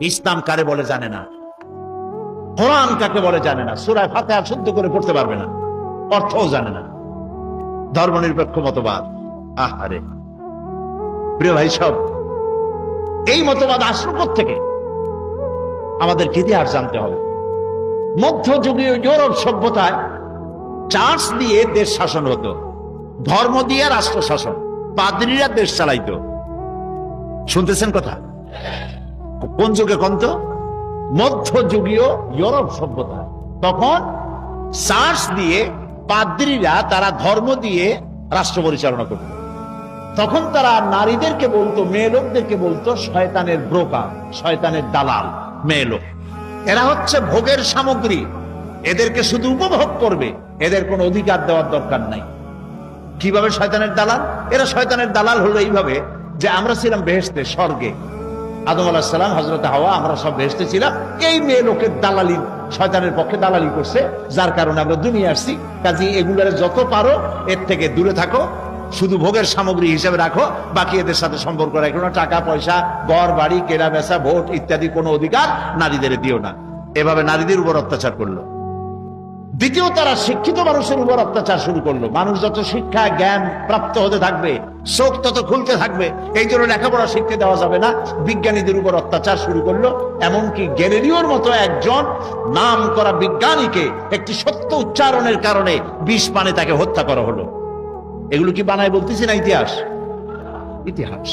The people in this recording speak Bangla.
ইসলাম কারে বলে জানে না, কোরআন কাকে বলে জানে না, সূরা ফাতিহা শুদ্ধ করে পড়তে পারবে না, অর্থও জানে না। ধর্মনিরপেক্ষ মতবাদ, আহারে প্রিয় ভাই সব, এই মতবাদ আসলো কোত্থেকে? আমাদেরকে ইতিহাস জানতে হবে। মধ্যযুগীয় ইউরোপ সভ্যতায় চার্চ দিয়ে দেশ শাসন হতো, ধর্ম দিয়ে রাষ্ট্র শাসন, পাদ্রীরা দেশ চালাইতো। শুনতেছেন কথা? কোন যুগে? কোন তো মধ্যযুগীয় ইউরোপ সভ্যতা। তখন চার্চ দিয়ে পাদ্রীরা, তারা ধর্ম দিয়ে রাষ্ট্র পরিচালনা করত। তখন তারা নারীদেরকে বলতো, মেয়ে লোকদেরকে বলতো শয়তানের ব্রোকার, শয়তানের দালাল। মেয়ে লোক এরা হচ্ছে ভোগের সামগ্রী, এদেরকে শুধু উপভোগ করবে, এদের কোনো অধিকার দেওয়ার দরকার নাই। কিভাবে শয়তানের দালাল? এরা শয়তানের দালাল হলো এইভাবে যে আমরা ছিলাম বেহেশতে, স্বর্গে, আদম আলাইহিস সালাম, হযরত হাওয়া, আমরা সব বেহেশতে ছিলাম। এই মেয়ে লোকের দালালি, শয়তানের পক্ষে দালালি করছে, যার কারণে আমরা দুনিয়া আসছি। কাজে এগুলার যত পারো এর থেকে দূরে থাকো, শুধু ভোগের সামগ্রী হিসেবে রাখো, বাকি এদের সাথে সম্পর্ক রাখো না। টাকা পয়সা, ঘর বাড়ি, কেনা বেচা, ভোট ইত্যাদি কোনো অধিকার নারীদের দিও না। এভাবে নারীদের উপর অত্যাচার করলো। দ্বিতীয়, তারা শিক্ষিত মানুষের উপর অত্যাচার শুরু করলো। মানুষ যত শিক্ষা জ্ঞান প্রাপ্ত হতে থাকবে, চোখ তত খুলতে থাকবে, এই জন্য লেখাপড়া শিখতে দেওয়া যাবে না, বিজ্ঞানীদের উপর অত্যাচার শুরু করলো। এমনকি গ্যালিলিওর মতো একজন নাম করা বিজ্ঞানীকে একটি সত্য উচ্চারণের কারণে বিষ পানে তাকে হত্যা করা হলো। এগুলো কি বানায় বলতেছি না? ইতিহাস, ইতিহাস।